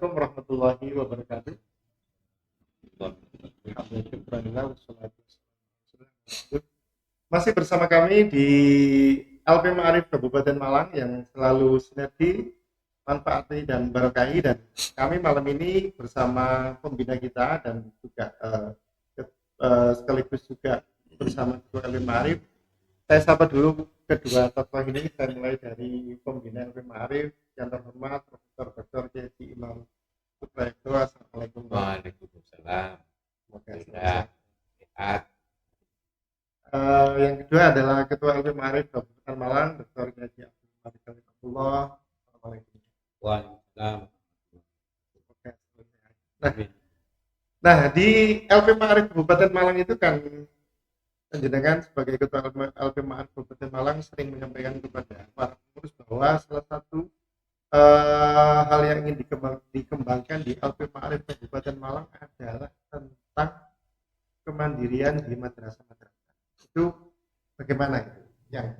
Assalamualaikum warahmatullahi wabarakatuh. Alhamdulillah, wassalatu wassalamu ala rasulillah. Masih bersama kami di LP Ma'arif Kabupaten Malang yang selalu sinergi, manfaati dan barokahi, dan kami malam ini bersama pembina kita dan juga sekaligus juga bersama Ketua LP Ma'arif. Saya sapa dulu kedua tokoh ini. Saya mulai dari pembina LP Ma'arif yang terhormat Profesor Dr. Kiai Imam Suprayoto. Assalamualaikum. Waalaikumsalam. Semoga Ya, sehat. Yang kedua adalah Ketua LP Ma'arif Kabupaten Malang, Dr. Kiai Abdul Malik Alifullah. Assalamualaikum. Waalaikumsalam. Oke. Nah, di LP Ma'arif Kabupaten Malang itu kan penjenengan sebagai Ketua LP Ma'arif Kabupaten Malang sering menyampaikan kepada para pengurus bahwa salah satu hal yang ingin dikembangkan di LP Ma'arif Kabupaten Malang adalah tentang kemandirian di madrasah-madrasah. Itu bagaimana itu yang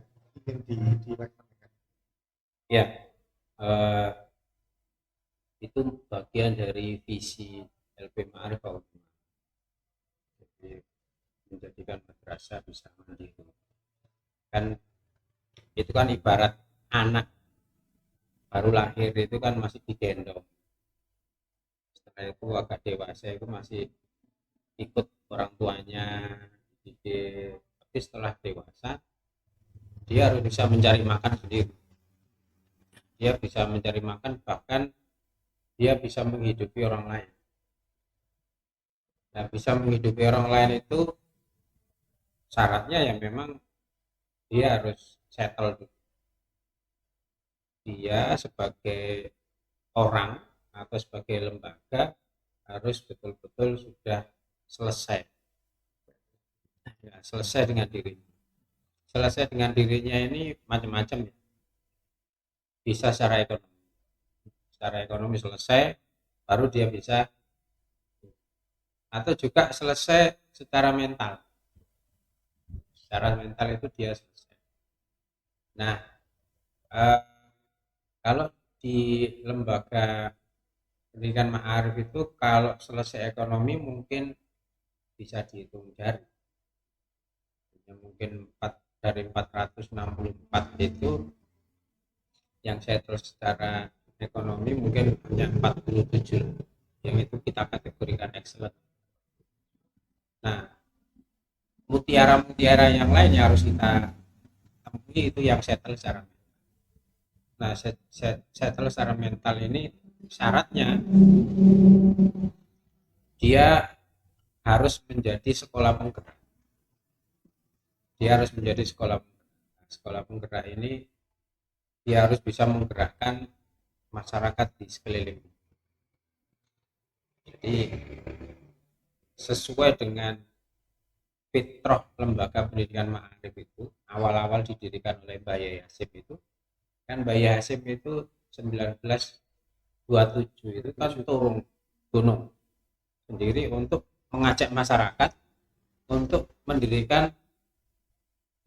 ingin dilaksanakan? Ya, itu bagian dari visi LP Ma'arif Kabupaten. Jadi menjadikan madrasah bisa mandiri. Kan itu kan ibarat anak baru lahir itu kan masih digendong. Setelah itu agak dewasa itu masih ikut orang tuanya dididik. Tapi setelah dewasa dia harus bisa mencari makan sendiri. Dia bisa mencari makan, bahkan dia bisa menghidupi orang lain. Nah, bisa menghidupi orang lain itu syaratnya ya memang dia harus settle dulu. Dia sebagai orang atau sebagai lembaga harus betul-betul sudah selesai. Ya, selesai dengan dirinya. Selesai dengan dirinya ini macam-macam ya. Bisa secara ekonomi. Secara ekonomi selesai, baru dia bisa, atau juga selesai secara mental. Secara mental itu dia selesai. Nah, kalau di lembaga pendidikan Ma'arif itu kalau selesai ekonomi mungkin bisa dihitung jari. Mungkin 4 dari 464 itu yang settle secara ekonomi mungkin hanya 47 yang itu kita kategorikan excellent. Nah, mutiara-mutiara yang lain yang harus kita temui itu yang settle secara mental. Nah, settle secara mental ini syaratnya dia harus menjadi sekolah penggerak. Dia harus menjadi sekolah penggerak. Sekolah penggerak ini dia harus bisa menggerakkan masyarakat di sekeliling. Jadi sesuai dengan fitrah lembaga pendidikan Ma'arif itu awal-awal didirikan oleh Mbah Yai Hasyim itu kan Mbah Yai Hasyim itu 1927 itu kan turun gunung sendiri untuk mengajak masyarakat untuk mendirikan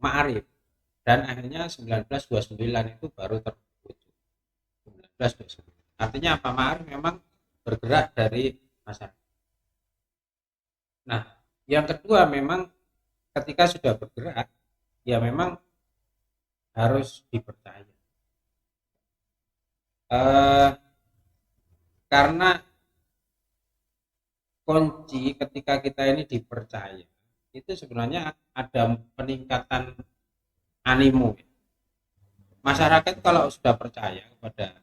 Ma'arif, dan akhirnya 1929 itu baru terwujud. 1929 artinya apa? Ma'arif memang bergerak dari masyarakat. Nah, yang kedua memang ketika sudah bergerak ya memang harus dipercaya, karena kunci ketika kita ini dipercaya itu sebenarnya ada peningkatan animo. Masyarakat kalau sudah percaya kepada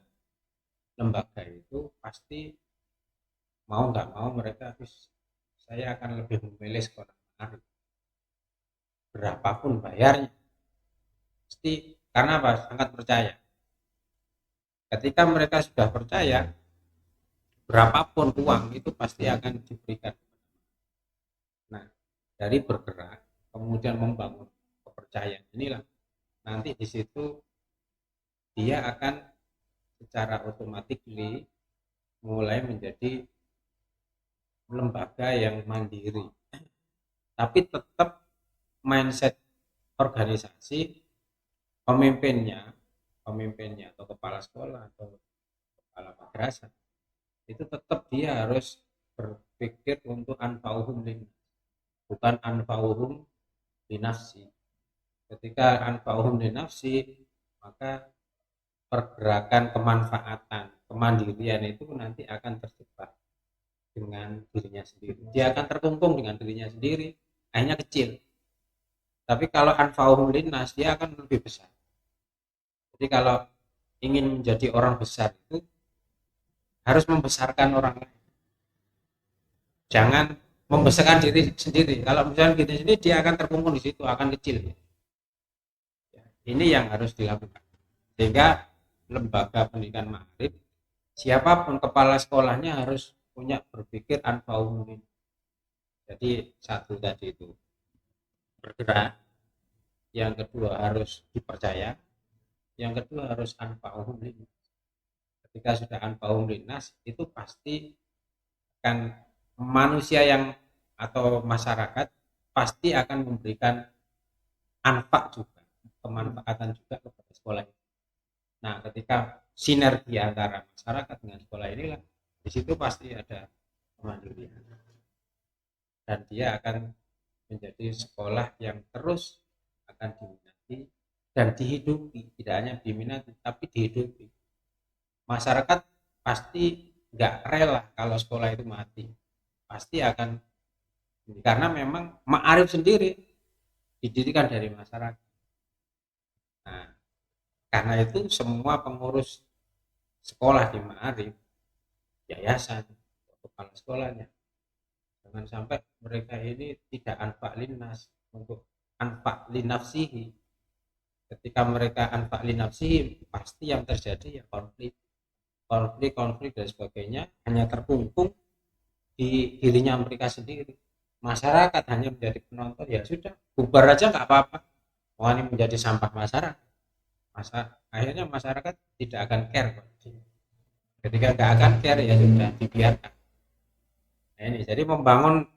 lembaga itu pasti mau nggak mau mereka harus, saya akan lebih memilih sekolah Ma'arif berapapun bayarnya, pasti karena apa? Sangat percaya. Ketika mereka sudah percaya, berapapun uang itu pasti akan diberikan. Nah, dari bergerak kemudian membangun kepercayaan inilah nanti di situ dia akan secara otomatis mulai menjadi lembaga yang mandiri, tapi tetap mindset organisasi pemimpinnya atau kepala sekolah atau kepala madrasah itu tetap dia harus berpikir untuk anfa'uhum lin, bukan anfa'uhum linafsi. Ketika anfa'uhum linafsi, maka pergerakan kemanfaatan, kemandirian itu nanti akan terjebak dengan dirinya sendiri. Dia akan terkungkung dengan dirinya sendiri, akhirnya kecil. Tapi kalau anfa'uhum linnas, dia akan lebih besar. Jadi kalau ingin menjadi orang besar itu harus membesarkan orang lain. Jangan membesarkan diri sendiri. Kalau misalnya diri sendiri, dia akan terkungkung di situ, akan kecil. Ini yang harus dilakukan. Sehingga lembaga pendidikan ma'arif, siapapun kepala sekolahnya harus punya berpikir anfa'uhum linnas. Jadi satu tadi itu bergerak, yang kedua harus dipercaya, yang kedua harus anfa'uhum linnas. Ketika sudah anfa'uhum linnas, itu pasti akan manusia yang atau masyarakat pasti akan memberikan anfa juga, kemanfaatan juga kepada sekolah itu. Nah, ketika sinergi antara masyarakat dengan sekolah inilah, di situ pasti ada kemandirian dan dia akan menjadi sekolah yang terus akan diminati dan dihidupi. Tidak hanya diminati tapi dihidupi. Masyarakat pasti nggak rela kalau sekolah itu mati, pasti akan, karena memang ma'arif sendiri didirikan dari masyarakat. Nah, karena itu semua pengurus sekolah di ma'arif, yayasan, kepala sekolahnya, jangan sampai mereka ini tidak anfa linnas, untuk anfa linafsihi. Ketika mereka anfa linafsihi, pasti yang terjadi ya konflik dan sebagainya, hanya terkungkung di dirinya mereka sendiri. Masyarakat hanya menjadi penonton, ya sudah, bubar aja nggak apa-apa. Wah, ini menjadi sampah masyarakat. Akhirnya masyarakat tidak akan care. Ketika nggak akan care, ya sudah, dibiarkan. Nah, ini jadi membangun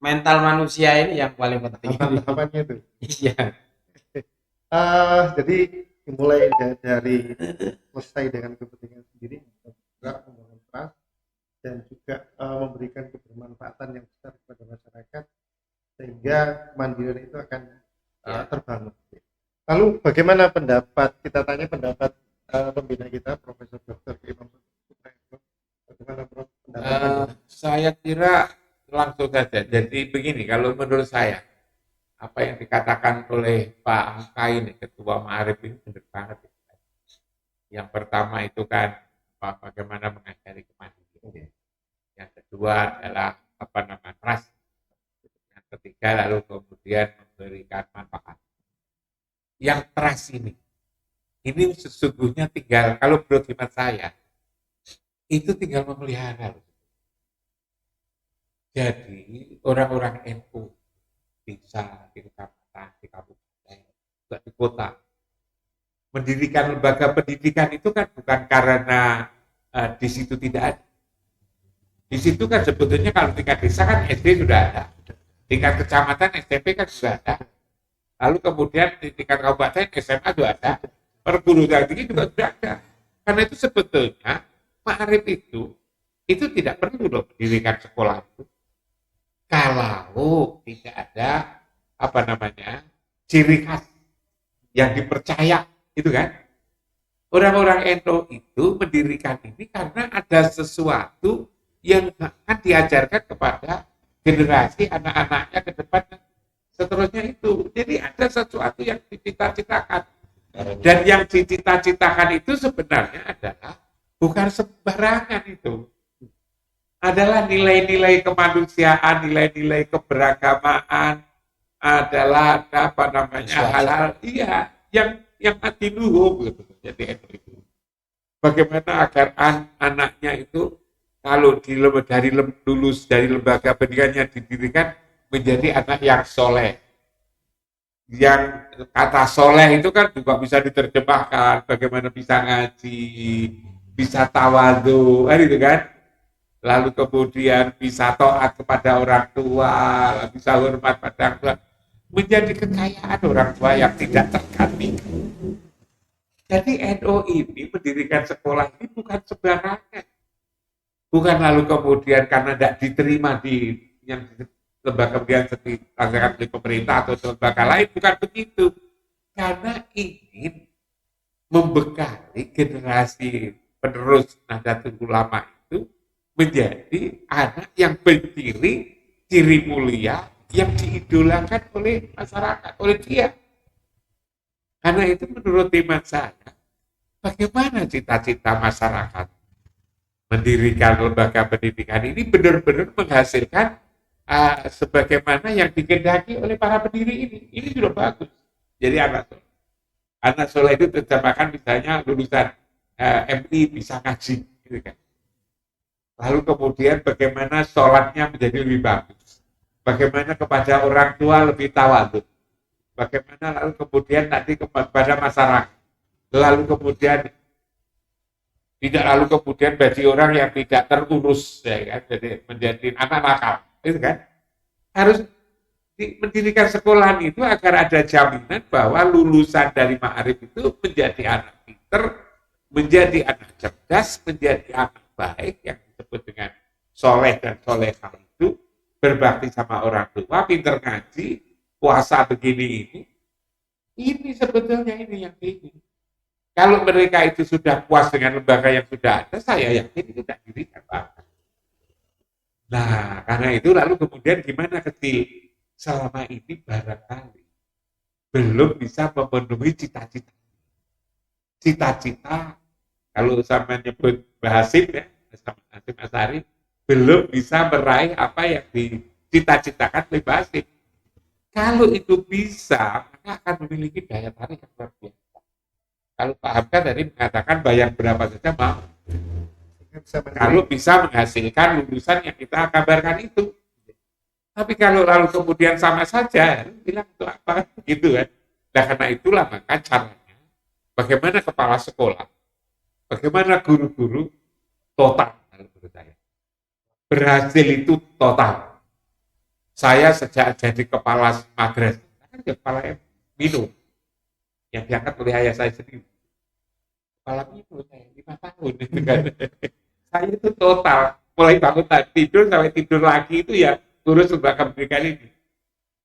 mental manusia ini yang paling penting. Tahapan-tahapannya itu. Iya. Jadi mulai dari selesai dengan kepentingan sendiri, juga membangun trust dan juga memberikan kebermanfaatan yang besar kepada masyarakat, sehingga kemandirian itu akan terbangun. Lalu bagaimana pendapat, kita tanya pendapat pembina kita, Profesor Dr. Imam Suprayono. Bagaimana pendapat saya kira langsung saja. Jadi begini, kalau menurut saya, apa yang dikatakan oleh Pak Angka ini, Ketua Ma'arif ini benar banget. Yang pertama itu kan bagaimana mengajari kemandirian. Yang kedua adalah trust. Yang ketiga lalu kemudian memberikan manfaat. Yang trust ini sesungguhnya tinggal, kalau menurut hemat saya, itu tinggal memelihara. Jadi orang-orang NU bisa di kecamatan, di kabupaten, juga di kota, mendirikan lembaga pendidikan itu kan bukan karena di situ tidak ada. Di situ kan sebetulnya kalau tingkat desa kan SD sudah ada, tingkat kecamatan SMP kan sudah ada, lalu kemudian di tingkat kabupaten SMA juga ada, perguruan tinggi juga sudah ada. Karena itu sebetulnya ma'arif itu tidak perlu loh mendirikan sekolah itu. Kalau tidak ada ciri khas yang dipercaya, itu kan. Orang-orang NU itu mendirikan ini karena ada sesuatu yang akan diajarkan kepada generasi anak-anaknya ke depan seterusnya itu. Jadi ada sesuatu yang dicita-citakan. Dan yang dicita-citakan itu sebenarnya adalah bukan sembarangan itu. Adalah nilai-nilai kemanusiaan, nilai-nilai keberagamaan, adalah hal-hal yang adiluhum gitu. Jadi itu. Bagaimana agar anaknya itu kalau lulus dari lembaga pendidikannya didirikan menjadi anak yang soleh. Yang kata soleh itu kan juga bisa diterjemahkan bagaimana bisa ngaji, bisa tawadhu, itu kan. Lalu kemudian bisa taat kepada orang tua, bisa hormat pada orang tua, menjadi kekayaan orang tua yang tidak tergantikan. Jadi NU ini mendirikan sekolah ini bukan sembarangan. Bukan lalu kemudian karena tidak diterima di yang lembaga kemudian dilaksanakan oleh pemerintah atau lembaga lain, bukan begitu. Karena ingin membekali generasi penerus Nahdlatul Ulama itu menjadi anak yang berciri ciri mulia yang diidolakan oleh masyarakat, oleh dia. Karena itu menurut iman saya, bagaimana cita-cita masyarakat mendirikan lembaga pendidikan ini benar-benar menghasilkan sebagaimana yang dikehendaki oleh para pendiri ini. Ini sudah bagus. Jadi anak soleh itu terjemahkan misalnya lulusan MI bisa ngaji, gitu kan. Lalu kemudian bagaimana sholatnya menjadi lebih bagus, bagaimana kepada orang tua lebih tawadhu, bagaimana lalu kemudian nanti kepada masyarakat, lalu kemudian tidak lalu kemudian bagi orang yang tidak terurus, ya kan, jadi menjadi anak nakal, itu kan. Harus mendirikan sekolah itu agar ada jaminan bahwa lulusan dari Ma'arif itu menjadi anak pinter, menjadi anak cerdas, menjadi anak baik yang disebut dengan soleh dan solehah itu, berbakti sama orang tua, pinter ngaji, puasa begini ini sebetulnya ini yang ini. Kalau mereka itu sudah puas dengan lembaga yang sudah ada, saya yakin itu tidak dirikan Pak. Nah, karena itu lalu kemudian gimana kecil selama ini barangkali belum bisa memenuhi cita-cita. Cita-cita kalau sama nyebut Bahasim ya, Hasim Asari, belum bisa meraih apa yang dicita-citakan oleh Bahasim. Kalau itu bisa, maka akan memiliki daya tarik yang luar biasa. Kalau Pak Hamka tadi mengatakan bayar berapa saja mau. Kalau bisa menghasilkan lulusan yang kita kabarkan itu. Tapi kalau lalu kemudian sama saja, bilang itu apa? Gitu kan. Nah karena itulah maka caranya, bagaimana kepala sekolah, bagaimana guru-guru total, menurut saya. Berhasil itu total. Saya sejak jadi kepala madrasah, kan kepala minum, yang diangkat oleh ayah saya sendiri. Kepala minum saya 5 tahun. Gitu kan. Saya itu total, mulai bangun tidur sampai tidur lagi itu ya urus lembaga pendidikan ini.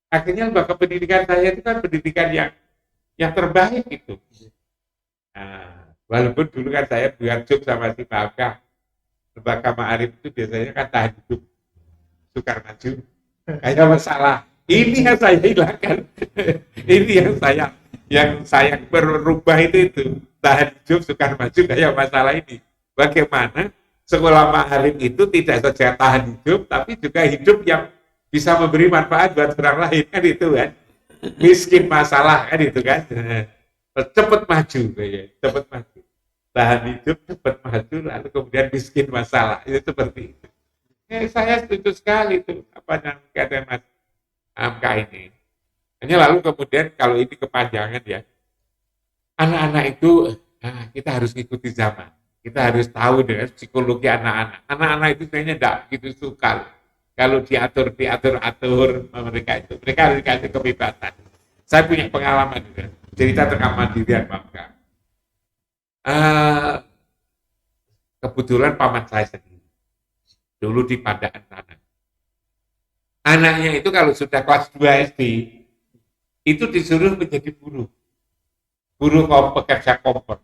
Akhirnya lembaga pendidikan saya itu kan pendidikan yang terbaik itu. Nah, walaupun dulu kan saya buat job sama si Pak lembaga Ma'arif itu biasanya kan tahan hidup, sukar maju, kayak masalah. Ini yang saya hilangkan. Ini yang saya berubah itu tahan hidup, sukar maju, kayak masalah ini. Bagaimana sekolah Ma'arif itu tidak saja tahan hidup, tapi juga hidup yang bisa memberi manfaat buat orang lain, kan itu kan. Miskin masalah, kan itu kan. Cepat maju, cepat maju. Tahan hidup, cepat maju, lalu kemudian miskin masalah. Itu seperti itu. Saya setuju sekali itu, apa yang kata Mas Hamka ini. Hanya lalu kemudian kalau ini kepanjangan ya, anak-anak itu kita harus ikuti zaman. Kita harus tahu dengan psikologi anak-anak. Anak-anak itu sebenarnya tidak begitu suka. Kalau diatur mereka itu. Mereka harus dikasih kebebasan. Saya punya pengalaman juga. Cerita tentang Mandirian Bangka. Kebetulan paman saya sendiri. Dulu di Pandaan sana. Anaknya itu kalau sudah kelas 2 SD, itu disuruh menjadi buruh. Buruh pekerja kompor.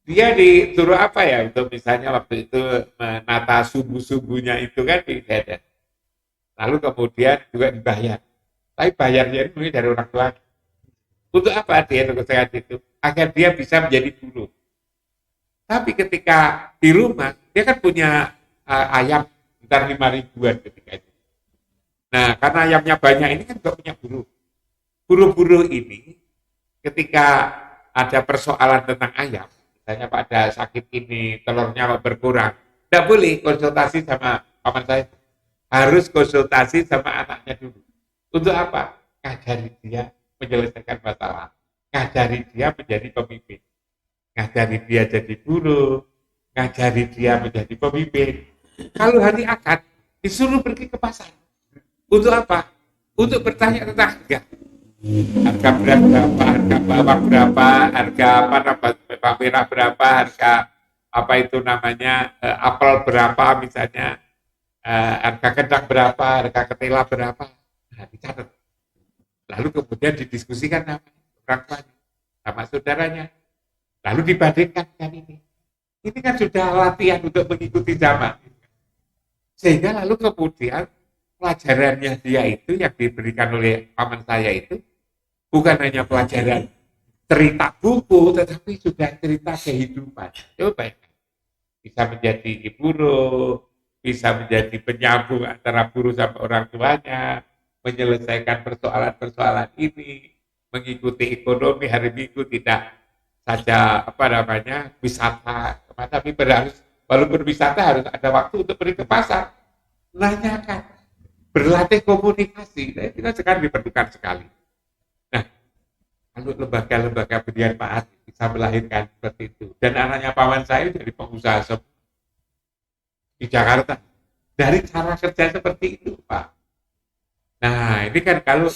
Dia disuruh apa ya, untuk misalnya waktu itu menata subuh-subuhnya itu kan tidak. Lalu kemudian juga dibayar. Tapi bayarnya itu dari orang tua. Untuk apa dia negosiasi itu? Agar dia bisa menjadi buruh. Tapi ketika di rumah, dia kan punya ayam sekitar 5 ribuan ketika itu. Nah, karena ayamnya banyak ini kan juga punya buruh. Buruh-buruh ini ketika ada persoalan tentang ayam, misalnya pada sakit ini telurnya berkurang, tidak boleh konsultasi sama paman saya, harus konsultasi sama anaknya dulu. Untuk apa? Ngajari dia menyelesaikan masalah, ngajari dia menjadi pemimpin, ngajari dia jadi guru, ngajari dia menjadi pemimpin. Kalau hari akad disuruh pergi ke pasar. Untuk apa? Untuk bertanya tentang harga beras berapa, harga bawang berapa, harga apa, bawang merah berapa, harga apa itu namanya apel berapa misalnya, harga kedak berapa, harga ketela berapa, nah dicatat. Lalu kemudian didiskusikan sama orang tuanya, sama saudaranya, lalu dibandingkan dengan ini. Ini kan sudah latihan untuk mengikuti zaman. Sehingga lalu kemudian pelajarannya dia itu yang diberikan oleh paman saya itu bukan hanya pelajaran cerita buku, tetapi juga cerita kehidupan. Coba ya, bisa menjadi guru, bisa menjadi penyambung antara guru sama orang tuanya, menyelesaikan persoalan-persoalan ini, mengikuti ekonomi hari Minggu tidak saja apa namanya wisata, tapi harus walaupun wisata harus ada waktu untuk pergi ke pasar, nanyakan, berlatih komunikasi. Nah, itu sekarang diperlukan sekali. Nah, kalau lembaga-lembaga pendidikan Pak bisa melahirkan seperti itu. Dan anaknya paman saya jadi pengusaha di Jakarta. Dari cara kerja seperti itu, Pak. Nah, ini kan kalau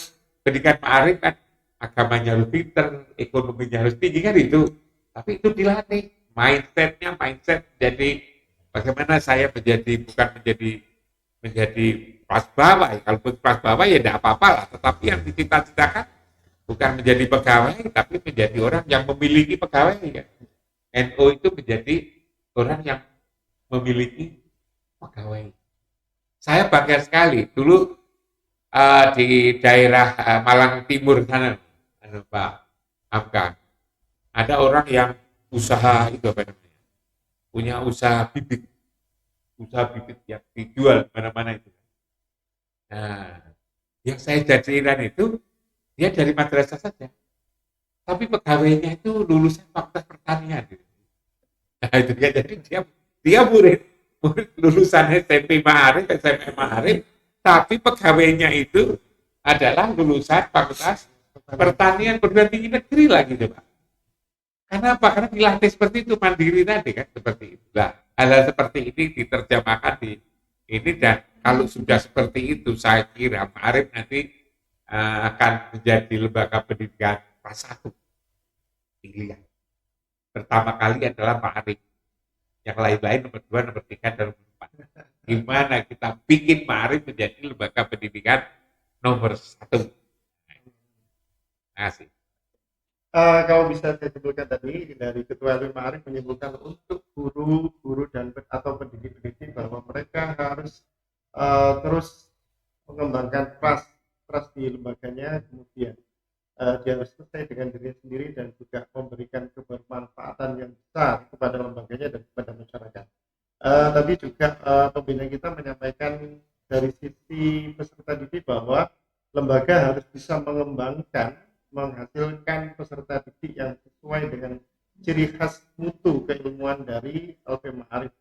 pendidikan Pak Arif kan agamanya harus pinter, ekonominya harus tinggi kan itu. Tapi itu dilatih. Mindset jadi bagaimana saya bukan menjadi kelas bawah. Kalau kelas bawah ya tidak apa-apa lah. Tetapi yang dicita-citakan bukan menjadi pegawai, tapi menjadi orang yang memiliki pegawai. Ya. NO itu menjadi orang yang memiliki pegawai. Saya bangga sekali. Dulu di daerah Malang Timur sana, Pak Amka, ada orang yang usaha itu apa namanya? Punya usaha bibit yang dijual mana-mana itu. Nah, yang saya jadikan itu dia dari madrasah saja, tapi pegawainya itu lulusan fakultas pertanian. Nah, itu ya, jadi dia murid lulusan SMP Ma'arif, SMP Ma'arif, tapi pegawainya itu adalah lulusan fakultas pertanian perguruan tinggi negeri lagi, coba. Karena apa? Karena dilatih seperti itu, mandiri tadi kan, seperti itu. Nah, hal-hal seperti ini diterjemahkan di ini, dan kalau sudah seperti itu, saya kira Ma'arif nanti akan menjadi lembaga pendidikan kelas 1 pilihan. Pertama kali adalah Ma'arif. Yang lain-lain nomor 2, nomor 3, dan nomor 4. Gimana kita bikin Ma'arif menjadi lembaga pendidikan nomor 1. Terima kasih. Kalau bisa saya sebutkan tadi dari Ketua LP Ma'arif menyebutkan untuk guru-guru dan atau pendidik-pendidik bahwa mereka harus terus mengembangkan trust di lembaganya, kemudian dia harus selesai dengan diri sendiri dan juga memberikan kebermanfaatan yang besar kepada lembaganya dan kepada masyarakat. Tadi juga pembina kita menyampaikan dari sisi peserta didik bahwa lembaga harus bisa menghasilkan peserta didik yang sesuai dengan ciri khas mutu keilmuan dari LP Ma'arif,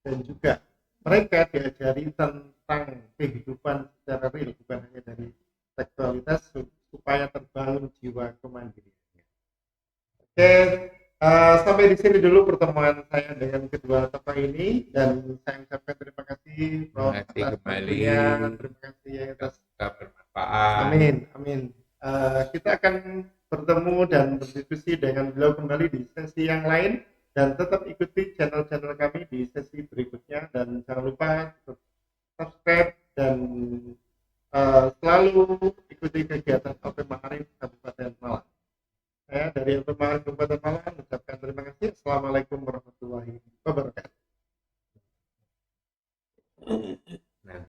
dan juga mereka diajari tentang kehidupan secara real, bukan hanya dari tekstualitas, supaya terbangun jiwa kemandiriannya. Oke, sampai di sini dulu pertemuan saya dengan kedua tokoh ini, dan saya ucapkan terima kasih Prof. Terima kasih kembali. Terima kasih atas bermanfaat. Amin. Kita akan bertemu dan berdiskusi dengan beliau kembali di sesi yang lain, dan tetap ikuti channel-channel kami di sesi berikutnya, dan jangan lupa subscribe dan selalu ikuti kegiatan LP Ma'arif Kabupaten Malang. Saya dari LP Ma'arif Kabupaten Malang mengucapkan terima kasih. Assalamualaikum warahmatullahi wabarakatuh.